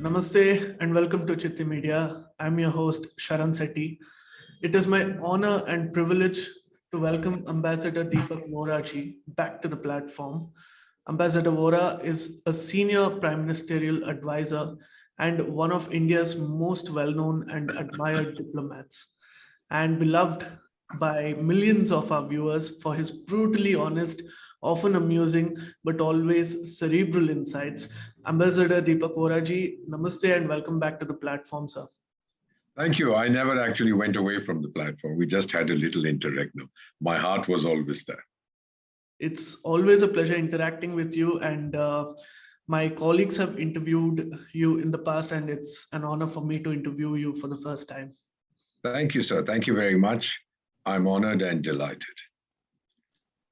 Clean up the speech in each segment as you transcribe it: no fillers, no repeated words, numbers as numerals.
Namaste and welcome to Citti Media. I'm your host, Sharan Citti. It is my honor and privilege to welcome Ambassador Deepak Vohra ji back to the platform. Ambassador Vohra is a senior prime ministerial advisor and one of India's most well-known and admired diplomats, and beloved by millions of our viewers for his brutally honest, often amusing, but always cerebral insights. Ambassador Deepak Vohra ji, namaste and welcome back to the platform, sir. Thank you. I never actually went away from the platform. We just had a little interregnum. My heart was always there. It's always a pleasure interacting with you, and my colleagues have interviewed you in the past, and it's an honor for me to interview you for the first time. Thank you, sir. Thank you very much. I'm honored and delighted.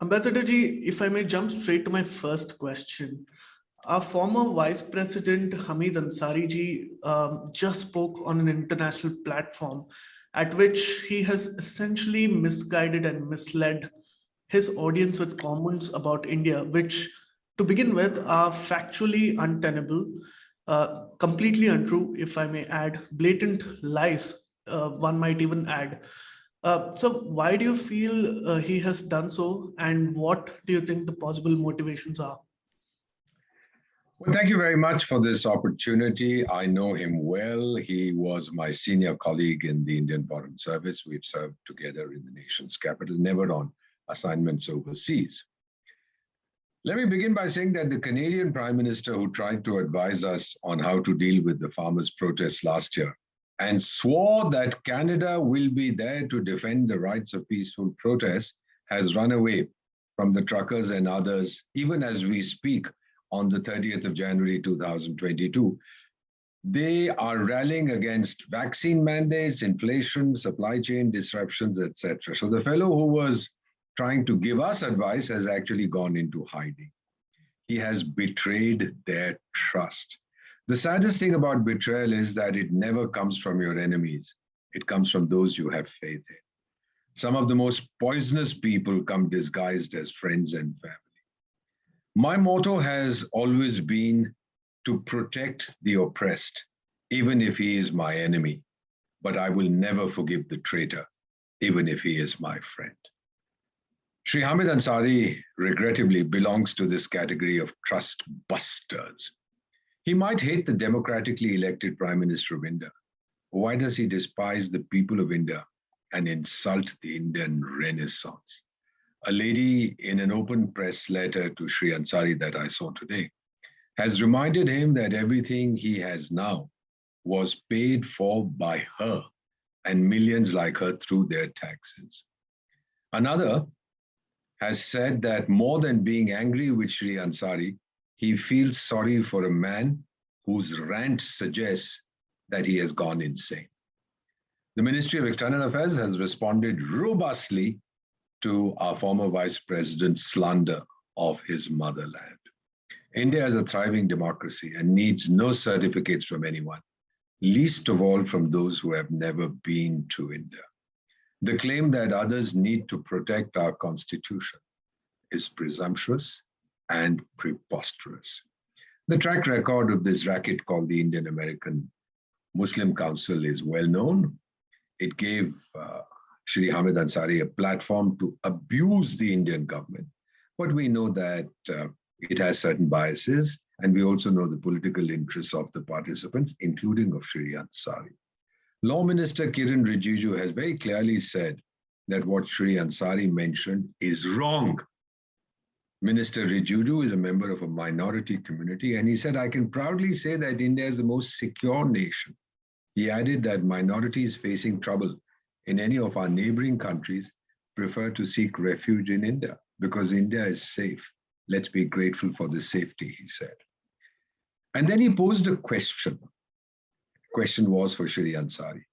Ambassador ji, if I may jump straight to my first question. Our former Vice President Hamid Ansari ji just spoke on an international platform at which he has essentially misguided and misled his audience with comments about India, which to begin with are factually untenable, completely untrue, if I may add, blatant lies, one might even add. So why do you feel he has done so, and what do you think the possible motivations are? Well, thank you very much for this opportunity. I know him well. He was my senior colleague in the Indian Foreign Service. We've served together in the nation's capital, never on assignments overseas. Let me begin by saying that the Canadian Prime Minister, who tried to advise us on how to deal with the farmers' protests last year and swore that Canada will be there to defend the rights of peaceful protest, has run away from the truckers and others, even as we speak, on the 30th of January 2022. They are rallying against vaccine mandates, inflation, supply chain disruptions, etc. So the fellow who was trying to give us advice has actually gone into hiding. He has betrayed their trust. The saddest thing about betrayal is that it never comes from your enemies. It comes from those you have faith in. Some of the most poisonous people come disguised as friends and family. My motto has always been to protect the oppressed, even if he is my enemy. But I will never forgive the traitor, even if he is my friend. Shri Hamid Ansari regrettably belongs to this category of trustbusters. He might hate the democratically elected Prime Minister of India. Why does he despise the people of India and insult the Indian Renaissance? A lady in an open press letter to Shri Ansari that I saw today has reminded him that everything he has now was paid for by her and millions like her through their taxes. Another has said that more than being angry with Shri Ansari, he feels sorry for a man whose rant suggests that he has gone insane. The Ministry of External Affairs has responded robustly to our former Vice President's slander of his motherland. India is a thriving democracy and needs no certificates from anyone, least of all from those who have never been to India. The claim that others need to protect our constitution is presumptuous and preposterous. The track record of this racket called the Indian American Muslim Council is well known. It gave Shri Hamid Ansari a platform to abuse the Indian government. But we know that it has certain biases, and we also know the political interests of the participants, including of Shri Ansari. Law Minister Kiran Rijiju has very clearly said that what Shri Ansari mentioned is wrong. Minister Rijiju is a member of a minority community, and he said, I can proudly say that India is the most secure nation. He added that minorities facing trouble in any of our neighboring countries prefer to seek refuge in India because India is safe. Let's be grateful for the safety, he said. And then he posed a question. The question was for Shri Ansari.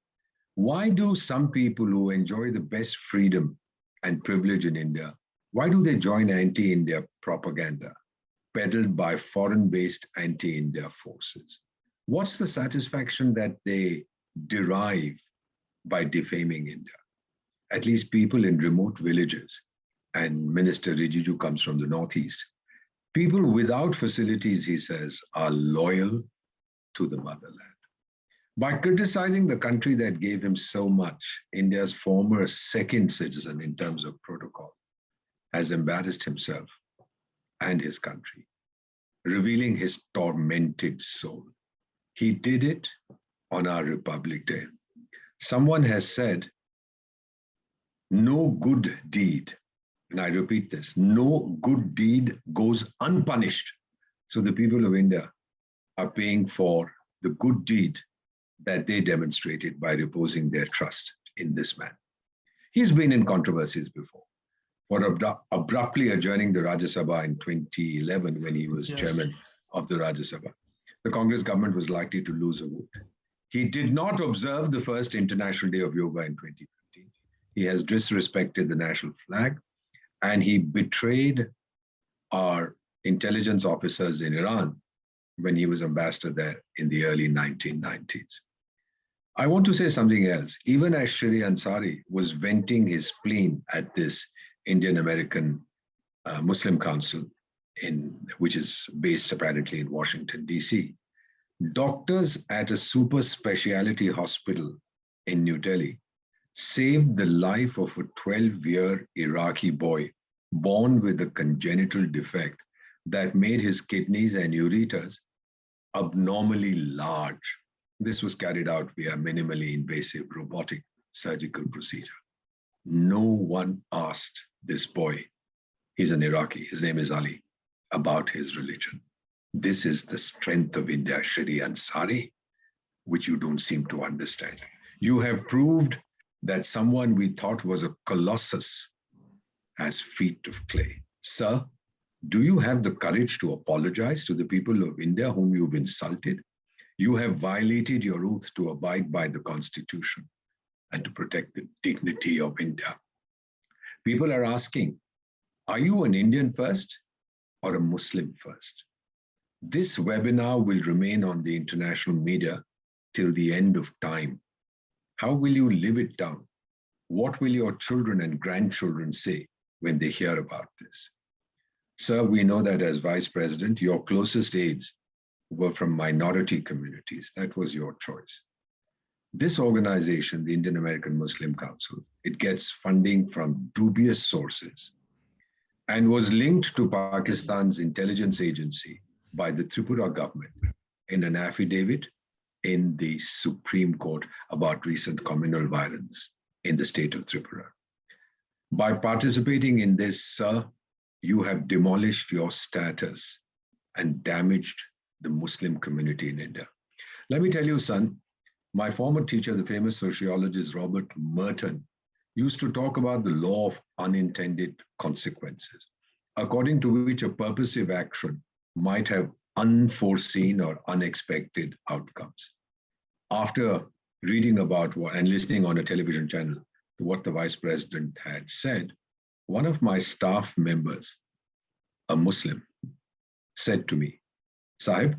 Why do some people who enjoy the best freedom and privilege in India, why do they join anti-India propaganda peddled by foreign-based anti-India forces? What's the satisfaction that they derive by defaming India? At least people in remote villages, and Minister Rijiju comes from the Northeast, people without facilities, he says, are loyal to the motherland. By criticizing the country that gave him so much, India's former second citizen in terms of protocol has embarrassed himself and his country, revealing his tormented soul. He did it on our Republic Day. Someone has said, no good deed, and I repeat this, no good deed goes unpunished. So the people of India are paying for the good deed that they demonstrated by reposing their trust in this man. He's been in controversies before, for abruptly adjourning the Rajya Sabha in 2011 when he was chairman of the Rajya Sabha. The Congress government was likely to lose a vote. He did not observe the first International Day of Yoga in 2015. He has disrespected the national flag, and he betrayed our intelligence officers in Iran when he was ambassador there in the early 1990s. I want to say something else. Even as Shri Ansari was venting his spleen at this Indian-American Muslim Council, which is based apparently in Washington, D.C., doctors at a super specialty hospital in New Delhi saved the life of a 12-year Iraqi boy born with a congenital defect that made his kidneys and ureters abnormally large. This was carried out via minimally invasive robotic surgical procedure. No one asked this boy, he's an Iraqi, his name is Ali, about his religion. This is the strength of India, Shri Ansari, which you don't seem to understand. You have proved that someone we thought was a colossus has feet of clay. Sir, do you have the courage to apologize to the people of India whom you've insulted? You have violated your oath to abide by the Constitution and to protect the dignity of India. People are asking, are you an Indian first or a Muslim first? This webinar will remain on the international media till the end of time. How will you live it down? What will your children and grandchildren say when they hear about this? Sir, we know that as Vice President, your closest aides were from minority communities. That was your choice. This organization, the Indian American Muslim Council, it gets funding from dubious sources and was linked to Pakistan's intelligence agency by the Tripura government in an affidavit in the Supreme Court about recent communal violence in the state of Tripura. By participating in this, sir, you have demolished your status and damaged the Muslim community in India. Let me tell you, son, my former teacher, the famous sociologist Robert Merton, used to talk about the law of unintended consequences, according to which a purposive action might have unforeseen or unexpected outcomes. After reading about and listening on a television channel to what the Vice President had said, one of my staff members, a Muslim, said to me, Sahib,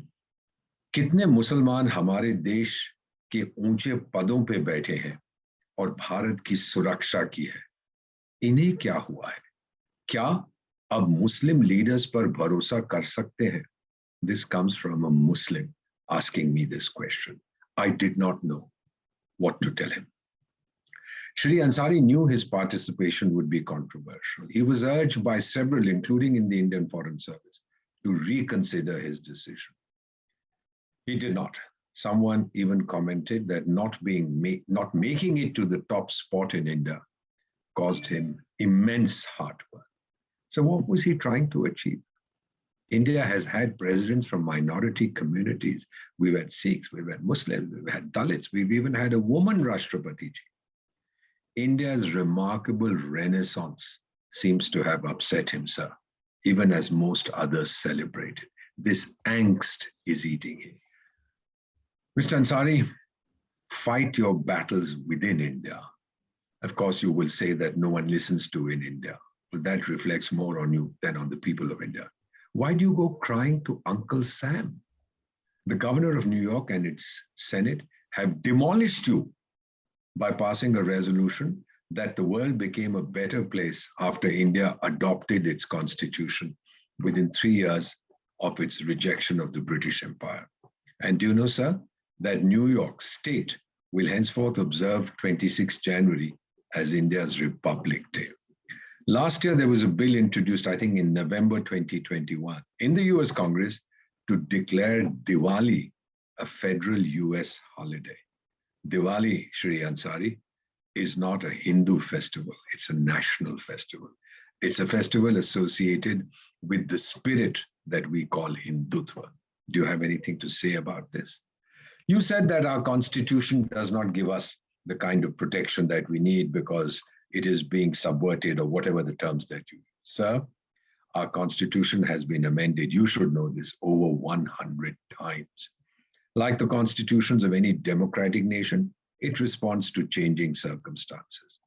कितने मुसलमान हमारे देश के ऊंचे पदों पे बैठे हैं और भारत की सुरक्षा की है, इन्हें क्या हुआ है? क्या अब मुस्लिम लीडर्स पर भरोसा कर सकते हैं? This comes from a Muslim asking me this question. I did not know what to tell him. Shri Ansari knew his participation would be controversial. He was urged by several, including in the Indian Foreign Service, to reconsider his decision. He did not. Someone even commented that not making it to the top spot in India caused him immense heartburn. So what was he trying to achieve? India has had presidents from minority communities. We've had Sikhs, we've had Muslims, we've had Dalits, we've even had a woman Rashtrapati. India's remarkable renaissance seems to have upset him, sir, even as most others celebrated. This angst is eating him. Mr. Ansari, fight your battles within India. Of course, you will say that no one listens to in India, but that reflects more on you than on the people of India. Why do you go crying to Uncle Sam? The governor of New York and its Senate have demolished you by passing a resolution that the world became a better place after India adopted its constitution within 3 years of its rejection of the British Empire. And do you know, sir, that New York State will henceforth observe 26th January as India's Republic Day. Last year, there was a bill introduced, I think in November 2021, in the US Congress to declare Diwali a federal US holiday. Diwali, Shri Ansari, is not a Hindu festival. It's a national festival. It's a festival associated with the spirit that we call Hindutva. Do you have anything to say about this? You said that our constitution does not give us the kind of protection that we need because it is being subverted or whatever the terms that you use. Sir, our constitution has been amended, you should know this, over 100 times. Like the constitutions of any democratic nation, it responds to changing circumstances.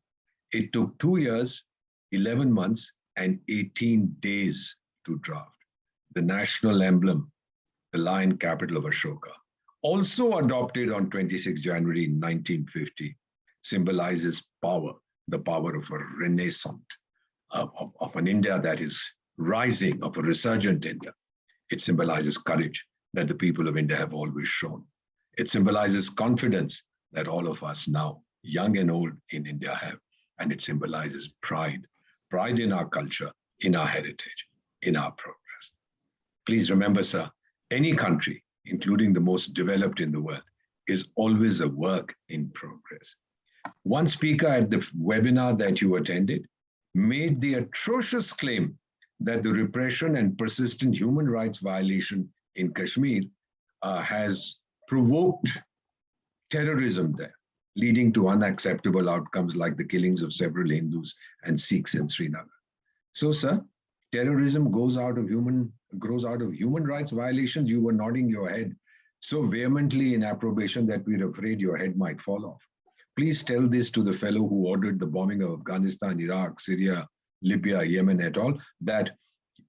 It took 2 years, 11 months, and 18 days to draft. The national emblem, the lion capital of Ashoka, also adopted on 26 January 1950, symbolizes power, the power of a renaissance, of an India that is rising, of a resurgent India. It symbolizes courage that the people of India have always shown. It symbolizes confidence that all of us now, young and old in India, have. And it symbolizes pride, pride in our culture, in our heritage, in our progress. Please remember, sir, any country, including the most developed in the world, is always a work in progress. One speaker at the webinar that you attended made the atrocious claim that the repression and persistent human rights violation in Kashmir has provoked terrorism there, leading to unacceptable outcomes like the killings of several Hindus and Sikhs in Srinagar. So, sir, terrorism grows out of human rights violations. You were nodding your head so vehemently in approbation that we're afraid your head might fall off. Please tell this to the fellow who ordered the bombing of Afghanistan, Iraq, Syria, Libya, Yemen et al., that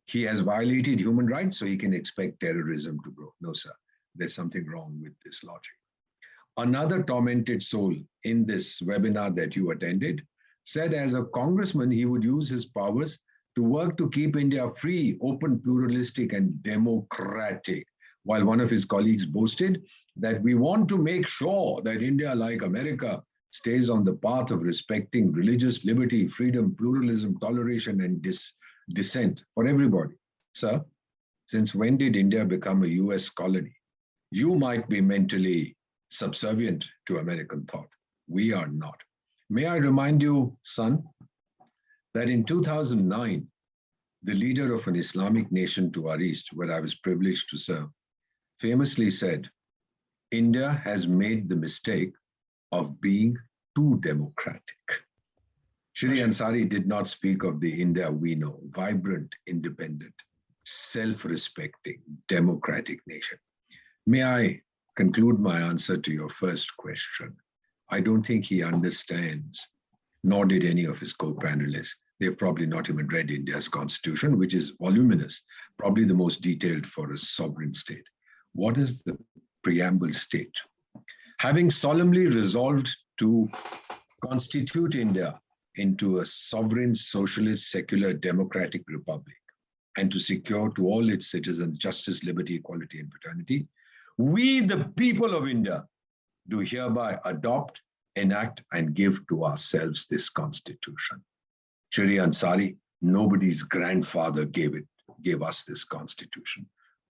he has violated human rights, so he can expect terrorism to grow. No, sir, there's something wrong with this logic. Another tormented soul in this webinar that you attended said as a congressman, he would use his powers to work to keep India free, open, pluralistic, and democratic, while one of his colleagues boasted that we want to make sure that India, like America, stays on the path of respecting religious liberty, freedom, pluralism, toleration, and dissent for everybody. Sir, since when did India become a US colony? You might be mentally subservient to American thought. We are not. May I remind you, son, that in 2009, the leader of an Islamic nation to our east, where I was privileged to serve, famously said, India has made the mistake of being too democratic. Shri Ansari did not speak of the India we know, vibrant, independent, self-respecting, democratic nation. May I conclude my answer to your first question? I don't think he understands, nor did any of his co-panelists. They've probably not even read India's constitution, which is voluminous, probably the most detailed for a sovereign state. What does the preamble state? Having solemnly resolved to constitute India into a sovereign, socialist, secular, democratic republic, and to secure to all its citizens justice, liberty, equality, and fraternity, we, the people of India, do hereby adopt, enact, and give to ourselves this constitution. Shri Ansari, nobody's grandfather gave us this constitution.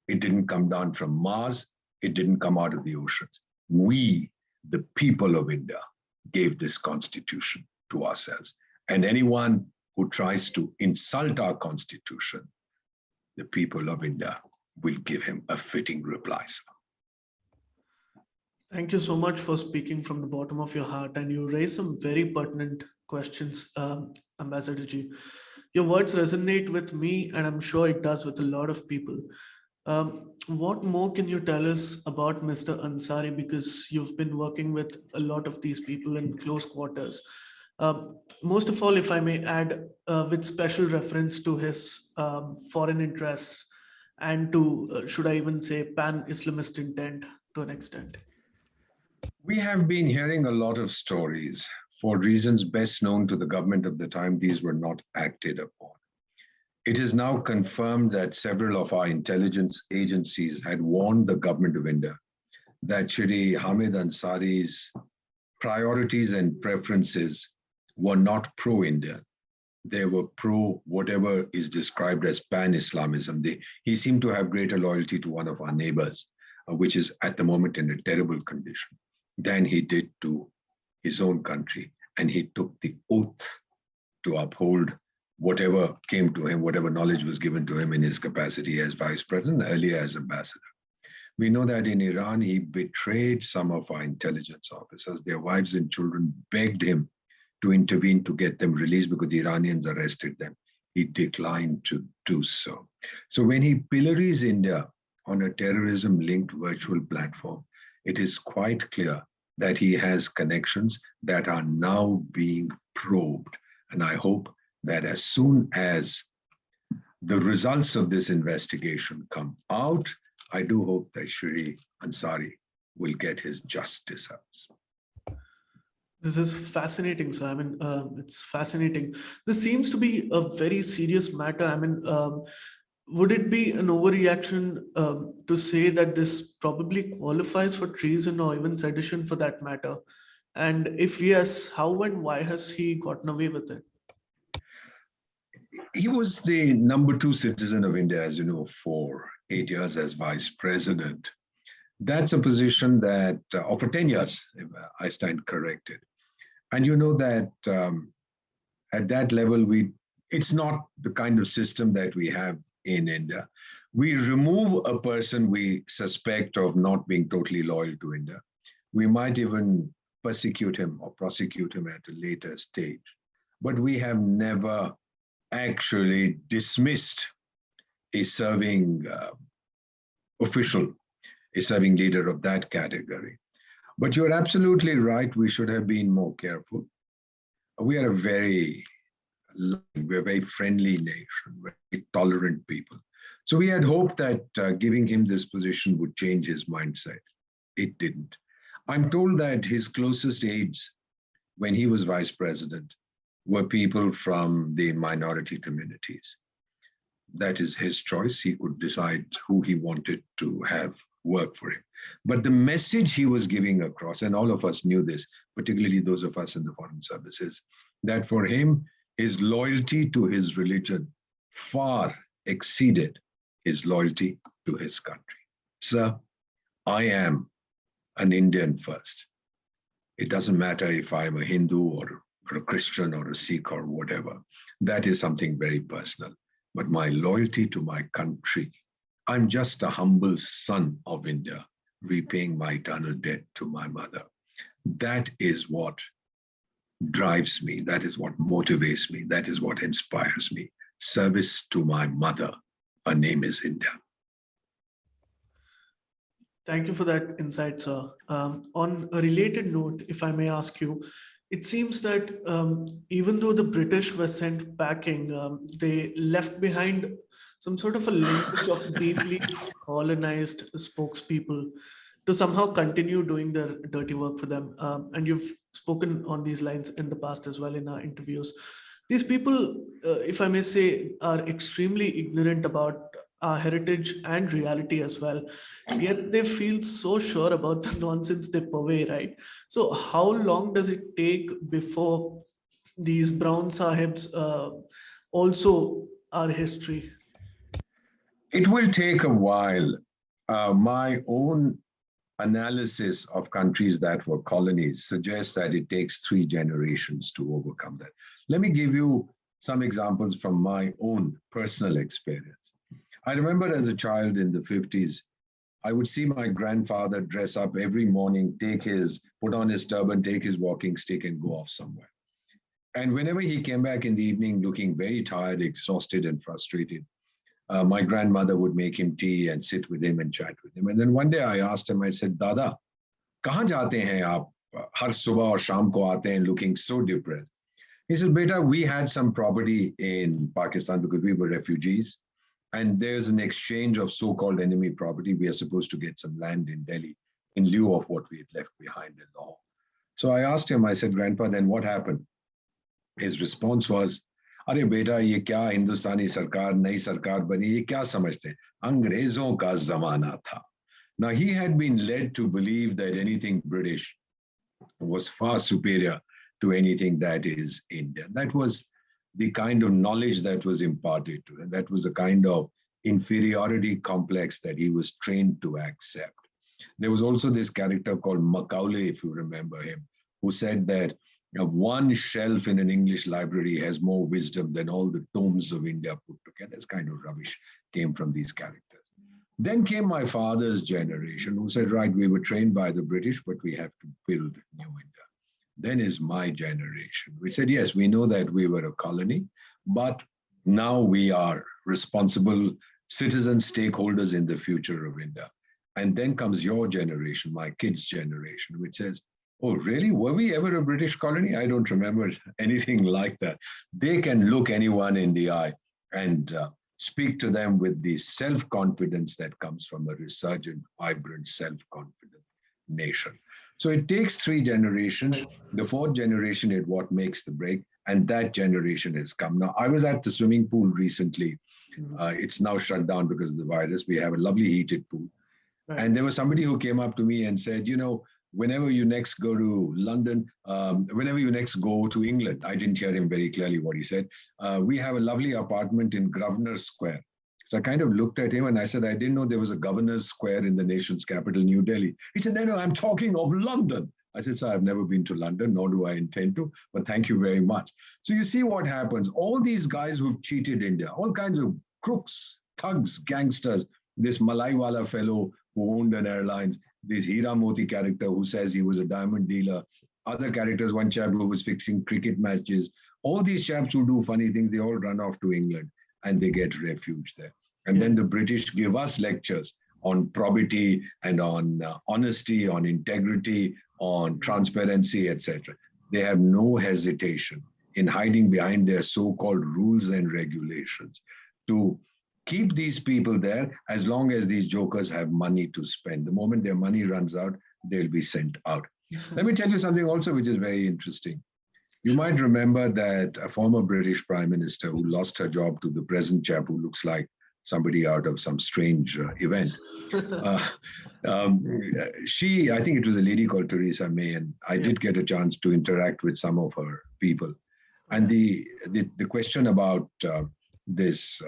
It didn't come down from Mars. It didn't come out of the oceans. We, the people of India, gave this constitution to ourselves. And anyone who tries to insult our constitution, the people of India will give him a fitting reply, sir. Thank you so much for speaking from the bottom of your heart, and you raised some very pertinent questions, Ambassador Ji. Your words resonate with me, and I'm sure it does with a lot of people. What more can you tell us about Mr. Ansari, because you've been working with a lot of these people in close quarters? Most of all, if I may add, with special reference to his foreign interests and to, should I even say, pan-Islamist intent to an extent. We have been hearing a lot of stories. For reasons best known to the government of the time, these were not acted upon. It is now confirmed that several of our intelligence agencies had warned the government of India that Shri Hamid Ansari's priorities and preferences were not pro-India. They were pro whatever is described as pan-Islamism. He seemed to have greater loyalty to one of our neighbors, which is at the moment in a terrible condition, than he did to his own country. And he took the oath to uphold whatever came to him, whatever knowledge was given to him in his capacity as vice president, earlier as ambassador. We know that in Iran, he betrayed some of our intelligence officers. Their wives and children begged him to intervene to get them released because the Iranians arrested them. He declined to do so. So when he pillories India on a terrorism-linked virtual platform, it is quite clear that he has connections that are now being probed. And I hope that as soon as the results of this investigation come out, I do hope that Shri Ansari will get his just deserts. This is fascinating. So, I mean, it's fascinating. This seems to be a very serious matter. I mean, would it be an overreaction to say that this probably qualifies for treason or even sedition for that matter? And if yes, how and why has he gotten away with it? He was the number 2 citizen of India, as you know, for 8 years as vice president. That's a position that, or for 10 years, if I stand corrected. And you know that at that level, it's not the kind of system that we have in India. We remove a person we suspect of not being totally loyal to India. We might even persecute him or prosecute him at a later stage. But we have never actually dismissed a serving official, a serving leader of that category. But you're absolutely right, we should have been more careful. We are a very friendly nation, very tolerant people. So we had hoped that giving him this position would change his mindset. It didn't. I'm told that his closest aides, when he was vice president, were people from the minority communities. That is his choice. He could decide who he wanted to have work for him. But the message he was giving across, and all of us knew this, particularly those of us in the foreign services, that for him, his loyalty to his religion far exceeded his loyalty to his country. Sir, I am an Indian first. It doesn't matter if I'm a Hindu or a Christian or a Sikh or whatever. That is something very personal. But my loyalty to my country, I'm just a humble son of India, repaying my eternal debt to my mother. That is what drives me. That is what motivates me. That is what inspires me. Service to my mother. Her name is India. Thank you for that insight, sir. On a related note, if I may ask you, it seems that even though the British were sent packing, they left behind some sort of a lineage of deeply colonized spokespeople to somehow continue doing their dirty work for them. And you've spoken on these lines in the past as well in our interviews. These people, if I may say, are extremely ignorant about our heritage and reality as well. Yet they feel so sure about the nonsense they purvey, right? So how long does it take before these brown sahibs also are history? It will take a while. My own analysis of countries that were colonies suggests that it takes 3 generations to overcome that. Let me give you some examples from my own personal experience. I remember as a child in the 50s, I would see my grandfather dress up every morning, put on his turban, take his walking stick and go off somewhere. And whenever he came back in the evening looking very tired, exhausted and frustrated, my grandmother would make him tea and sit with him and chat with him. And then one day I asked him, I said, Dada, kahan jaate hain aap? Har subah aur sham ko aate hain looking so depressed. He said, Beta, we had some property in Pakistan because we were refugees. And there's an exchange of so-called enemy property. We are supposed to get some land in Delhi in lieu of what we had left behind in Lahore. So I asked him, I said, Grandpa, then what happened? His response was, अरे बेटा ये क्या हिंदुस्तानी सरकार नई सरकार बनी ये क्या समझते अंग्रेजों का जमाना था. Now, he had been led to believe that anything British was far superior to anything that is Indian. That was the kind of knowledge that was imparted to him. That was a kind of inferiority complex that he was trained to accept. There was also this character called Macaulay, if you remember him, who said that one shelf in an English library has more wisdom than all the tomes of India put together. This kind of rubbish came from these characters. Then came my father's generation, who said, right, we were trained by the British, but we have to build new India. Then is my generation. We said, yes, we know that we were a colony, but now we are responsible citizens, stakeholders in the future of India. And then comes your generation, my kids' generation, which says, oh, really? Were we ever a British colony? I don't remember anything like that. They can look anyone in the eye and speak to them with the self-confidence that comes from a resurgent, vibrant, self-confident nation. So it takes 3 generations. The 4th generation is what makes the break, and that generation has come. Now, I was at the swimming pool recently. It's now shut down because of the virus. We have a lovely heated pool. Right. And there was somebody who came up to me and said, you know, whenever you next go to London, whenever you next go to England, I didn't hear him very clearly what he said. We have a lovely apartment in Grosvenor Square. So I kind of looked at him and I said, I didn't know there was a Governor's Square in the nation's capital, New Delhi. He said, no, I'm talking of London. I said, sir, I've never been to London, nor do I intend to, but thank you very much. So you see what happens. All these guys who've cheated India, all kinds of crooks, thugs, gangsters, this Malaiwala fellow who owned an airlines, this Hira Moti character who says he was a diamond dealer, other characters, one chap who was fixing cricket matches, all these chaps who do funny things, they all run off to England and they get refuge there. And then the British give us lectures on probity and on honesty, on integrity, on transparency, etc. They have no hesitation in hiding behind their so-called rules and regulations to keep these people there as long as these jokers have money to spend. The moment their money runs out, they'll be sent out. Let me tell you something also which is very interesting. You might remember that a former British Prime Minister who lost her job to the present chap who looks like somebody out of some strange event. She, I think it was a lady called Theresa May, and I did get a chance to interact with some of her people. And the question about this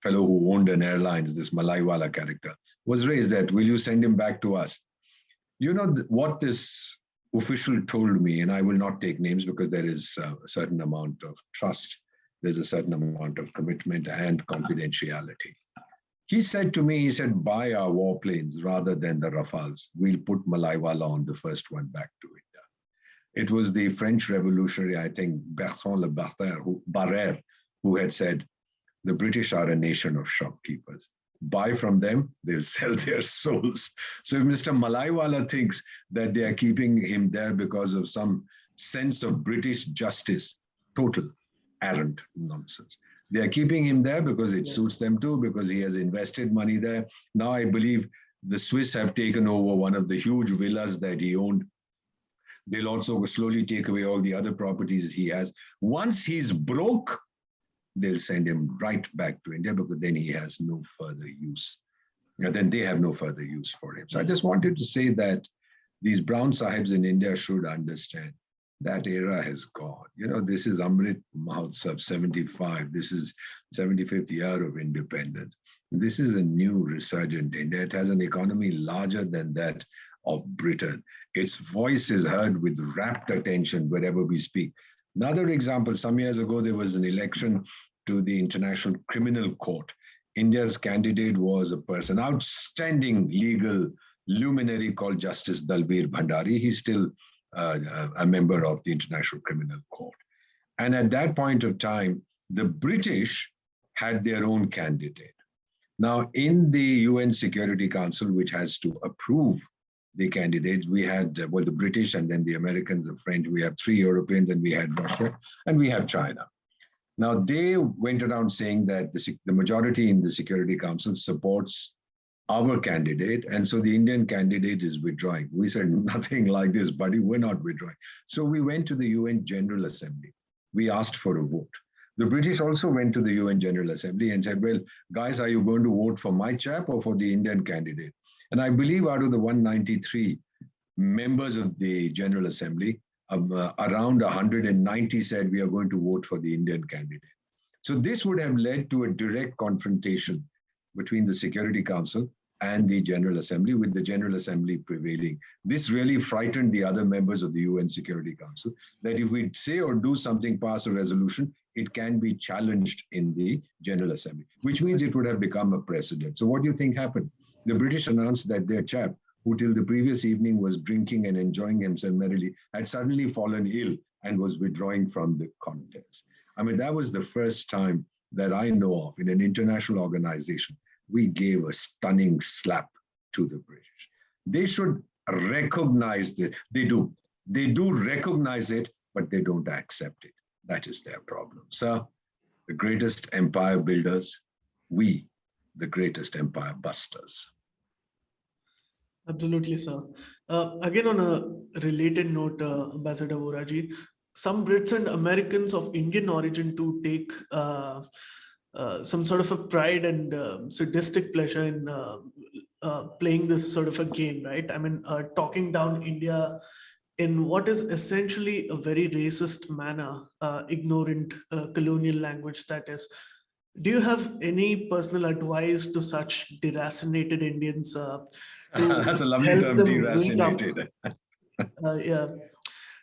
fellow who owned an airlines, this Malaiwala character, was raised that, will you send him back to us? You know what this official told me, and I will not take names because there is a certain amount of trust. There's a certain amount of commitment and confidentiality. He said to me, he said, buy our warplanes rather than the Rafales. We'll put Malaiwala on the first one back to India. It was the French revolutionary, I think, Bertrand Le Barrère, who had said, the British are a nation of shopkeepers. Buy from them, they'll sell their souls. So if Mr. Malaiwala thinks that they are keeping him there because of some sense of British justice, total arrant nonsense. They are keeping him there because it suits them too, because he has invested money there. Now I believe the Swiss have taken over one of the huge villas that he owned. They'll also slowly take away all the other properties he has. Once he's broke, they'll send him right back to India because then he has no further use. And then they have no further use for him. So I just wanted to say that these brown sahibs in India should understand that era has gone. You know, this is Amrit Mahotsav 75. This is 75th year of independence. This is a new resurgent India. It has an economy larger than that of Britain. Its voice is heard with rapt attention wherever we speak. Another example, some years ago, there was an election to the International Criminal Court. India's candidate was a person, outstanding legal luminary called Justice Dalbir Bhandari. He's still a member of the International Criminal Court. And at that point of time, the British had their own candidate. Now, in the UN Security Council, which has to approve the candidates, we had, well, the British and then the Americans, the French, we have 3 Europeans, and we had Russia, and we have China. Now, they went around saying that the majority in the Security Council supports our candidate, and so the Indian candidate is withdrawing. We said, nothing like this, buddy, we're not withdrawing. So we went to the UN General Assembly. We asked for a vote. The British also went to the UN General Assembly and said, well, guys, are you going to vote for my chap or for the Indian candidate? And I believe out of the 193 members of the General Assembly, around 190 said we are going to vote for the Indian candidate. So this would have led to a direct confrontation between the Security Council and the General Assembly, with the General Assembly prevailing. This really frightened the other members of the UN Security Council, that if we say or do something, pass a resolution, it can be challenged in the General Assembly, which means it would have become a precedent. So what do you think happened? The British announced that their chap, who till the previous evening was drinking and enjoying himself merrily, had suddenly fallen ill and was withdrawing from the contest. I mean, that was the first time that I know of in an international organization we gave a stunning slap to the British. They should recognize this. They do. They do recognize it, but they don't accept it. That is their problem. Sir, the greatest empire builders, we, the greatest empire busters. Absolutely, sir. Again, on a related note, Ambassador Vohra ji, some Brits and Americans of Indian origin to take some sort of a pride and sadistic pleasure in playing this sort of a game, right? I mean, talking down India in what is essentially a very racist manner, ignorant colonial language that is. Do you have any personal advice to such deracinated Indians? That's a lovely term, deracinated. Yeah.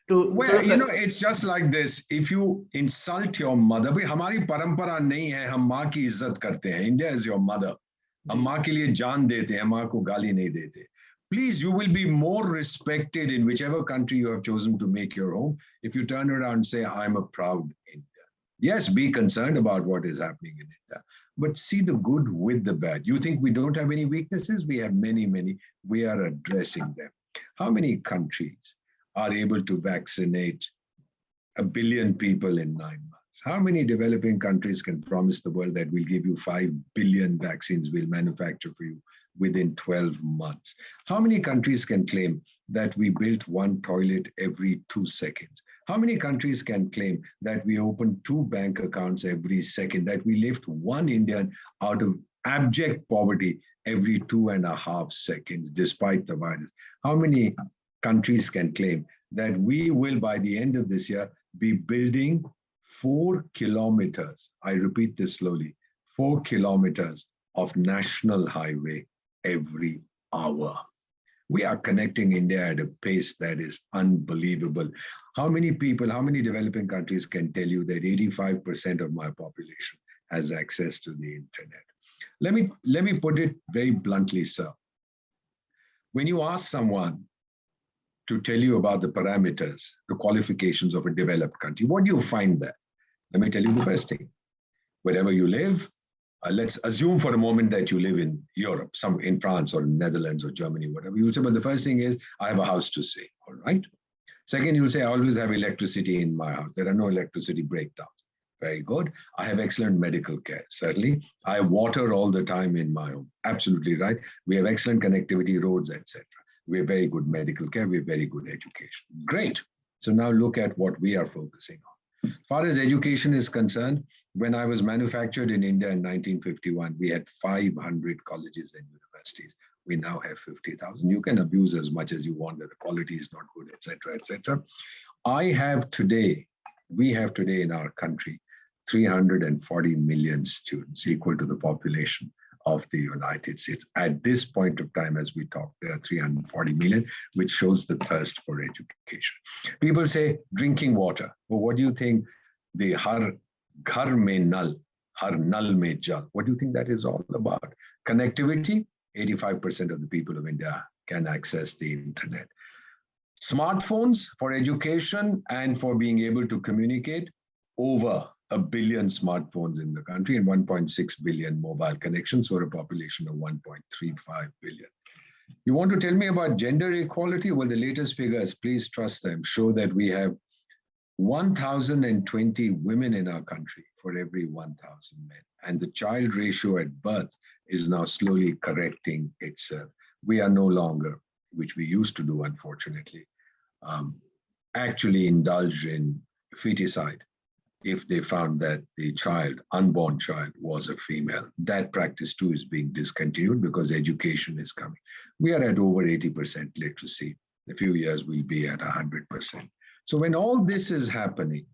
Well, you know, it's just like this. If you insult your mother, भाई हमारी परंपरा नहीं है, हम माँ की इज्जत करते हैं. India is your mother. हम माँ के लिए जान देते हैं, माँ को गाली नहीं देते. Please, you will be more respected in whichever country you have chosen to make your home if you turn around and say, I'm a proud Indian. Yes, be concerned about what is happening in India, but see the good with the bad. You think we don't have any weaknesses? We have many, many. We are addressing them. How many countries are able to vaccinate 1 billion people in 9 months? How many developing countries can promise the world that we'll give you 5 billion vaccines we'll manufacture for you within 12 months? How many countries can claim that we built 1 toilet every 2 seconds? How many countries can claim that we open 2 bank accounts every second, that we lift 1 Indian out of abject poverty every 2.5 seconds, despite the virus? How many countries can claim that we will, by the end of this year, be building 4 kilometers, I repeat this slowly, 4 kilometers of national highway every hour? We are connecting India at a pace that is unbelievable. How many people, how many developing countries can tell you that 85% of my population has access to the internet? Let me put it very bluntly, sir. When you ask someone to tell you about the parameters, the qualifications of a developed country, what do you find there? Let me tell you the first thing. Wherever you live, let's assume for a moment that you live in Europe, in France or Netherlands or Germany, whatever. You'll say, well, the first thing is, I have a house to stay, all right? Second, you'll say, I always have electricity in my house. There are no electricity breakdowns. Very good. I have excellent medical care. Certainly. I have water all the time in my home. Absolutely right. We have excellent connectivity, roads, etc. We have very good medical care. We have very good education. Great. So now look at what we are focusing on. As far as education is concerned, when I was manufactured in India in 1951, we had 500 colleges and universities. We now have 50,000. You can abuse as much as you want that the quality is not good, etc., etc. We have today in our country 340 million students, equal to the population of the United States. At this point of time, as we talk, there are 340 million, which shows the thirst for education. People say drinking water. Well, what do you think the har ghar mein nal, har nal mein jal? What do you think that is all about? Connectivity, 85% of the people of India can access the internet. Smartphones for education and for being able to communicate, over 1 billion smartphones in the country and 1.6 billion mobile connections for a population of 1.35 billion. You want to tell me about gender equality? Well, the latest figures, please trust them, show that we have 1,020 women in our country for every 1,000 men. And the child ratio at birth is now slowly correcting itself. We are no longer, which we used to do, unfortunately, actually indulge in feticide. if they found that the child, unborn child, was a female. That practice too is being discontinued because education is coming. We are at over 80% literacy. In a few years, we'll be at 100%. So when all this is happening,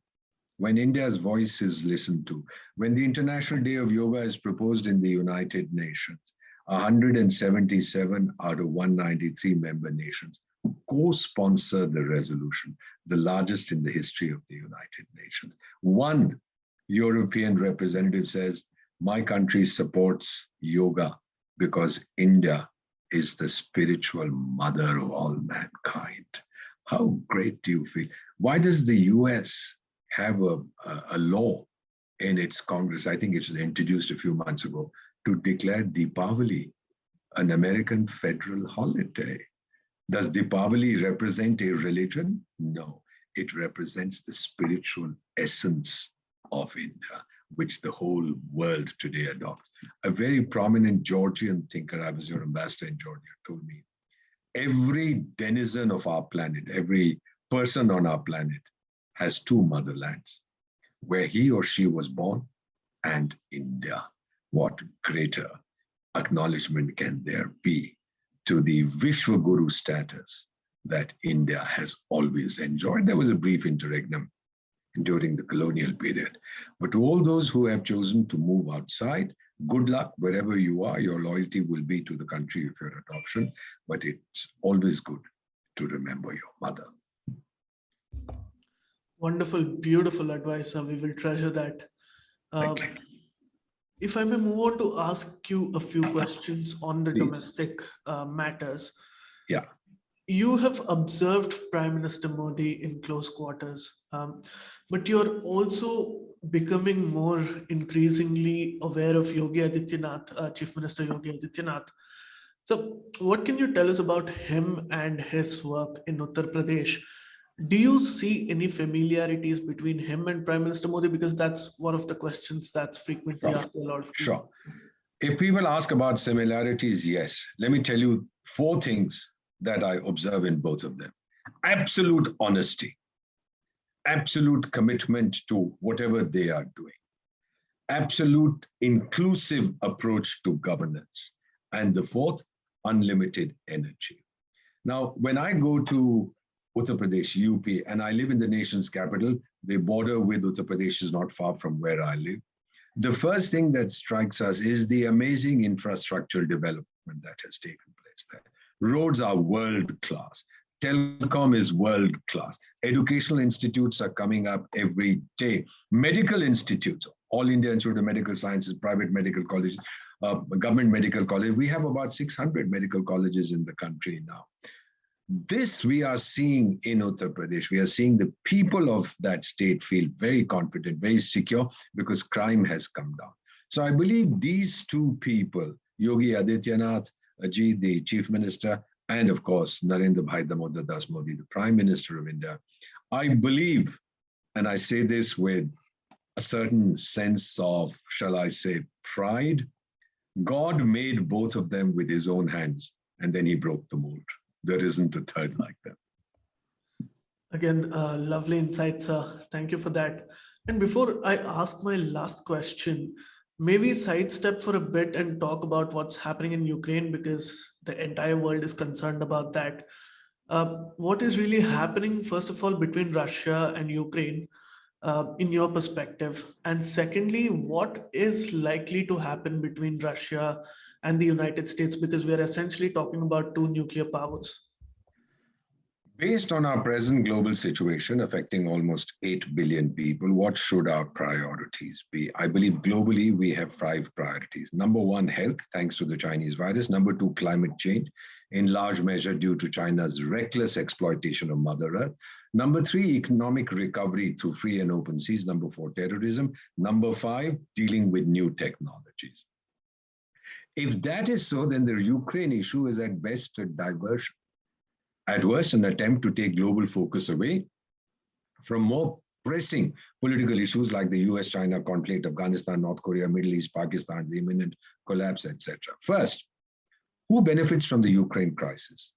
when India's voice is listened to, when the International Day of Yoga is proposed in the United Nations, 177 out of 193 member nations co-sponsor the resolution, the largest in the history of the United Nations. One European representative says, my country supports yoga because India is the spiritual mother of all mankind. How great do you feel? Why does the US have a law in its Congress? I think it was introduced a few months ago to declare Deepavali an American federal holiday. Does Deepavali represent a religion? No, it represents the spiritual essence of India, which the whole world today adopts. A very prominent Georgian thinker, I was your ambassador in Georgia, told me, every denizen of our planet, every person on our planet has two motherlands, where he or she was born and India. What greater acknowledgement can there be to the Vishwaguru status that India has always enjoyed? There was a brief interregnum during the colonial period. But to all those who have chosen to move outside, good luck wherever you are. Your loyalty will be to the country of your adoption, but it's always good to remember your mother. Wonderful, beautiful advice, sir. We will treasure that. Thank you. If I may move on to ask you a few questions on the Please. domestic matters. Yeah. You have observed Prime Minister Modi in close quarters, but you're also becoming more increasingly aware of Yogi Adityanath, Chief Minister Yogi Adityanath. So what can you tell us about him and his work in Uttar Pradesh? Do you see any familiarities between him and Prime Minister Modi? Because that's one of the questions that's frequently asked to a lot of people. Sure. If people ask about similarities, yes. Let me tell you 4 things that I observe in both of them. Absolute honesty, absolute commitment to whatever they are doing, absolute inclusive approach to governance, and the 4th, unlimited energy. Now, when I go to Uttar Pradesh, UP, and I live in the nation's capital, the border with Uttar Pradesh is not far from where I live. The first thing that strikes us is the amazing infrastructural development that has taken place there. Roads are world-class. Telecom is world-class. Educational institutes are coming up every day. Medical institutes, All India Institute of Medical Sciences, private medical colleges, government medical college. We have about 600 medical colleges in the country now. This we are seeing in Uttar Pradesh. We are seeing the people of that state feel very confident, very secure, because crime has come down. So I believe these 2 people, Yogi Adityanath ji, the Chief Minister, and of course, Narendra Bhai Damodar Das Modi, the Prime Minister of India, I believe, and I say this with a certain sense of, shall I say, pride, God made both of them with his own hands, and then he broke the mold. There isn't a third like them. Again, lovely insights, sir. Thank you for that. And before I ask my last question, maybe sidestep for a bit and talk about what's happening in Ukraine, because the entire world is concerned about that. What is really happening, first of all, between Russia and Ukraine, in your perspective? And secondly, what is likely to happen between Russia and the United States, because we are essentially talking about 2 nuclear powers? Based on our present global situation affecting almost 8 billion people, what should our priorities be? I believe globally we have 5 priorities. Number 1, health, thanks to the Chinese virus. Number 2, climate change, in large measure due to China's reckless exploitation of Mother Earth. Number 3, economic recovery through free and open seas. Number 4, terrorism. Number 5, dealing with new technologies. If that is so, then the Ukraine issue is at best a diversion. At worst, an attempt to take global focus away from more pressing political issues like the US-China conflict, Afghanistan, North Korea, Middle East, Pakistan, the imminent collapse, etc. First, who benefits from the Ukraine crisis?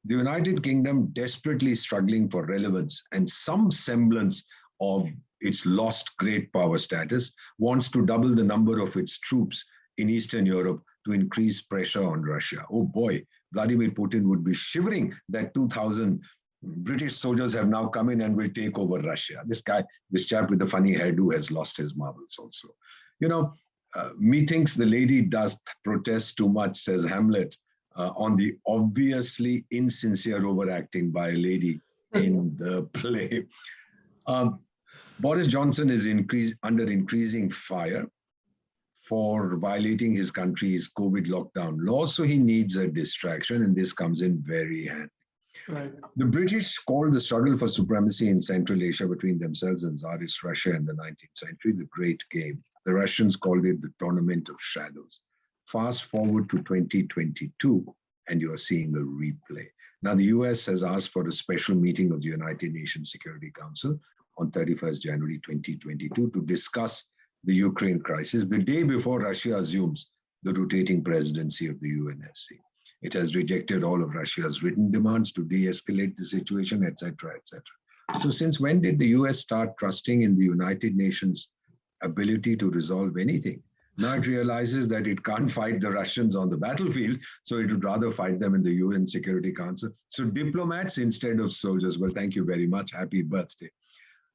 The United Kingdom desperately struggling for relevance and some semblance of its lost great power status, wants to double the number of its troops in Eastern Europe to increase pressure on Russia. Oh boy, Vladimir Putin would be shivering that 2,000 British soldiers have now come in and will take over Russia. This chap with the funny hairdo has lost his marbles also. Methinks the lady does protest too much, says Hamlet, on the obviously insincere overacting by a lady in the play. Boris Johnson is under increasing fire for violating his country's COVID lockdown laws, so he needs a distraction, and this comes in very handy. Right. The British called the struggle for supremacy in Central Asia between themselves and Tsarist Russia in the 19th century the Great Game. The Russians called it the Tournament of Shadows. Fast forward to 2022, and you are seeing a replay. Now, the US has asked for a special meeting of the United Nations Security Council on 31st January 2022 to discuss the Ukraine crisis, the day before Russia assumes the rotating presidency of the UNSC. It has rejected all of Russia's written demands to de-escalate the situation, etc., etc. So since when did the US start trusting in the United Nations' ability to resolve anything? Now it realizes that it can't fight the Russians on the battlefield, so it would rather fight them in the UN Security Council. So diplomats instead of soldiers. Well, thank you very much. Happy birthday.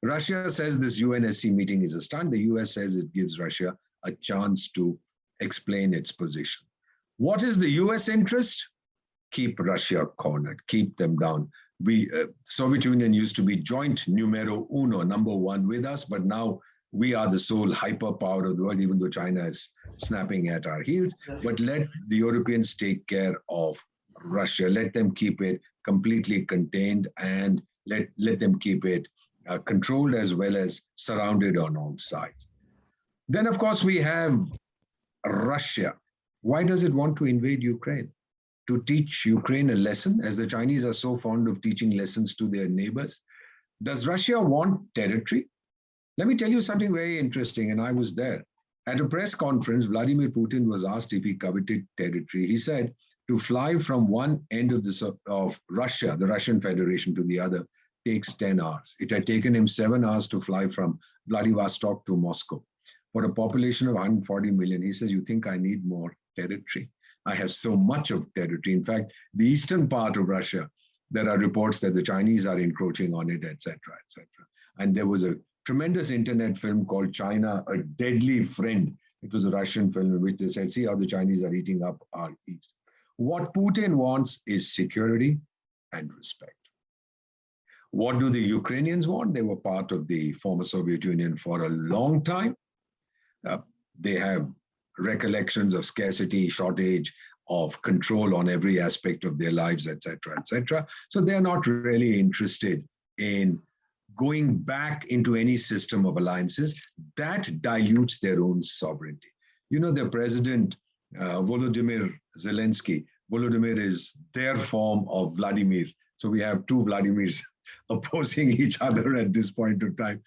Russia says this UNSC meeting is a stunt. The US says it gives Russia a chance to explain its position. What is the US interest? Keep Russia cornered, keep them down. Soviet Union used to be joint numero uno, number one with us, but now we are the sole hyperpower of the world, even though China is snapping at our heels. But let the Europeans take care of Russia. Let them keep it completely contained, and let them keep it controlled as well as surrounded on all sides. Then, of course, we have Russia. Why does it want to invade Ukraine? To teach Ukraine a lesson, as the Chinese are so fond of teaching lessons to their neighbors? Does Russia want territory? Let me tell you something very interesting, and I was there. At a press conference, Vladimir Putin was asked if he coveted territory. He said to fly from one end of Russia, the Russian Federation, to the other takes 10 hours. It had taken him 7 hours to fly from Vladivostok to Moscow. For a population of 140 million, he says, you think I need more territory? I have so much of territory. In fact, the eastern part of Russia, there are reports that the Chinese are encroaching on it, etc., etc. And there was a tremendous internet film called China, A Deadly Friend. It was a Russian film in which they said, see how the Chinese are eating up our east. What Putin wants is security and respect. What do the Ukrainians want? They were part of the former Soviet Union for a long time. They have recollections of scarcity, shortage, of control on every aspect of their lives, etc., etc. So they're not really interested in going back into any system of alliances. That dilutes their own sovereignty. You know, their president, Volodymyr Zelensky, Volodymyr is their form of Vladimir. So we have two Vladimirs opposing each other at this point of time.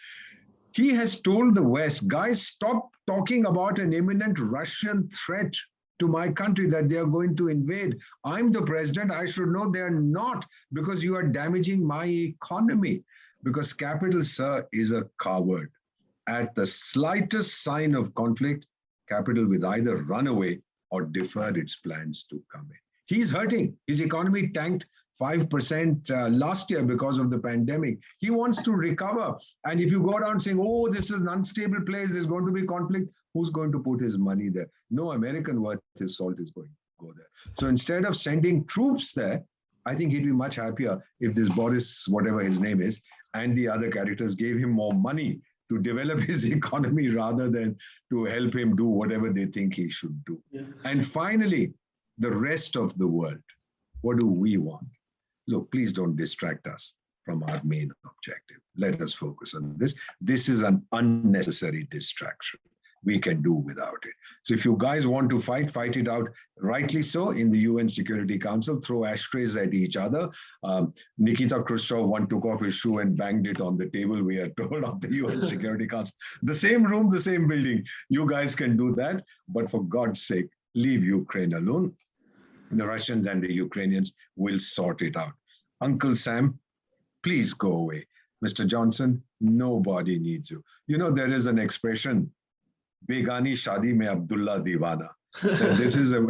He has told the West, guys, stop talking about an imminent Russian threat to my country that they are going to invade. I'm the president. I should know they're not, because you are damaging my economy. Because capital, sir, is a coward. At the slightest sign of conflict, capital will either run away or defer its plans to come in. He's hurting. His economy tanked 5% last year because of the pandemic. He wants to recover. And if you go around saying, oh, this is an unstable place, there's going to be conflict, who's going to put his money there? No American worth his salt is going to go there. So instead of sending troops there, I think he'd be much happier if this Boris, whatever his name is, and the other characters gave him more money to develop his economy rather than to help him do whatever they think he should do. Yeah. And finally, the rest of the world. What do we want? Look, please don't distract us from our main objective. Let us focus on this. This is an unnecessary distraction. We can do without it. So if you guys want to fight, fight it out, rightly so, in the UN Security Council. Throw ashtrays at each other. Nikita Khrushchev once took off his shoe and banged it on the table, we are told, of the UN Security Council. The same room, the same building. You guys can do that. But for God's sake, leave Ukraine alone. The Russians and the Ukrainians will sort it out. Uncle Sam, please go away. Mr. Johnson, Nobody needs you. You know, there is an expression, Begani Shadi mein Abdullah Divana. That this is a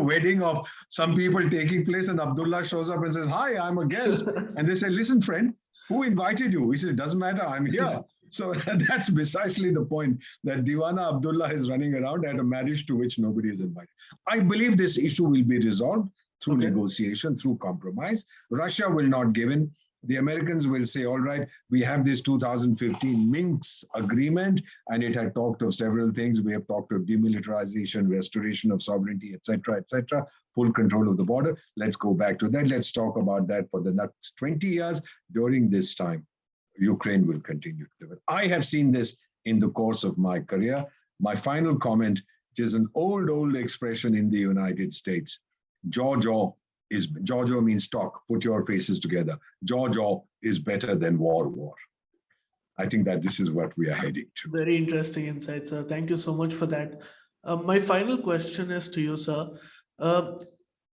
wedding of some people taking place, and Abdullah shows up and says, "Hi, I'm a guest." And they say, "Listen, friend, who invited you?" He said, "It doesn't matter, I'm here." So that's precisely the point, that Divana Abdullah is running around at a marriage to which nobody is invited. I believe this issue will be resolved through negotiation, through compromise. Russia will not give in. The Americans will say, all right, we have this 2015 Minsk agreement, and it had talked of several things. We have talked of demilitarization, restoration of sovereignty, etc., full control of the border. Let's go back to that. Let's talk about that for the next 20 years. During this time, Ukraine will continue to develop. I have seen this in the course of my career. My final comment, which is an old expression in the United States, jaw means talk, put your faces together. Jaw is better than war. I think that this is what we are heading to. Very interesting insight, sir. Thank you so much for that. My final question is to you, sir.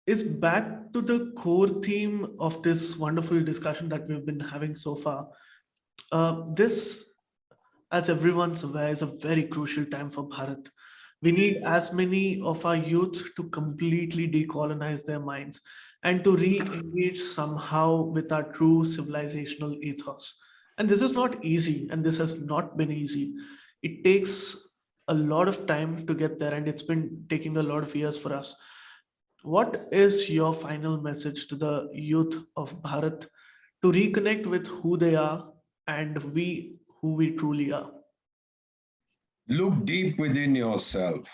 Is back to the core theme of this wonderful discussion that we've been having so far. This, as everyone's aware, is a very crucial time for Bharat. We need as many of our youth to completely decolonize their minds and to re-engage somehow with our true civilizational ethos. And this is not easy, and this has not been easy. It takes a lot of time to get there, and it's been taking a lot of years for us. What is your final message to the youth of Bharat to reconnect with who they are and who we truly are? Look deep within yourself.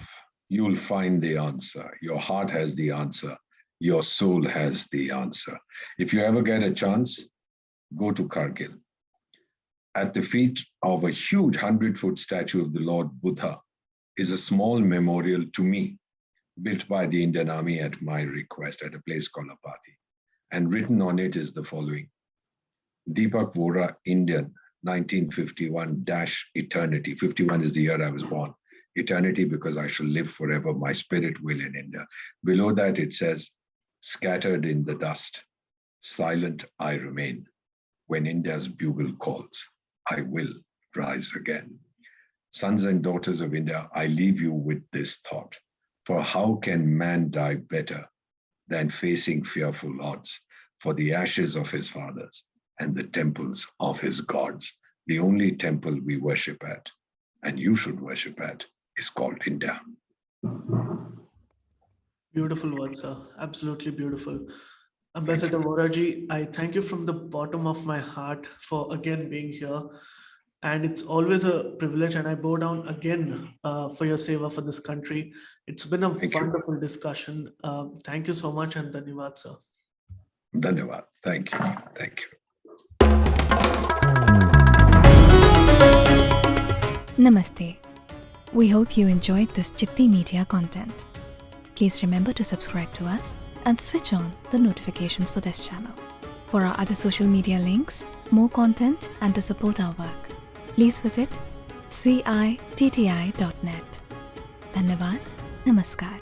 You'll find the answer. Your heart has the answer. Your soul has the answer. If you ever get a chance, go to Kargil. At the feet of a huge 100-foot statue of the Lord Buddha is a small memorial to me, built by the Indian Army at my request at a place called Apati. And written on it is the following: Deepak Vohra, Indian, 1951-eternity. 51 is the year I was born. Eternity because I shall live forever. My spirit will in India. Below that it says, scattered in the dust, silent I remain. When India's bugle calls, I will rise again. Sons and daughters of India, I leave you with this thought. For how can man die better than facing fearful odds for the ashes of his fathers and the temples of his gods? The only temple we worship at, and you should worship at, is called India. Beautiful words, sir. Absolutely beautiful. Ambassador Vohra ji, I thank you from the bottom of my heart for again being here. And it's always a privilege, and I bow down again for your seva for this country. It's been a wonderful discussion. Thank you so much, and dhanyavad, sir. Dhanyavad. Thank you. Thank you. Namaste. We hope you enjoyed this Citti Media content. Please remember to subscribe to us and switch on the notifications for this channel. For our other social media links, more content, and to support our work, please visit citti.net. Dhanyavad. Namaskar.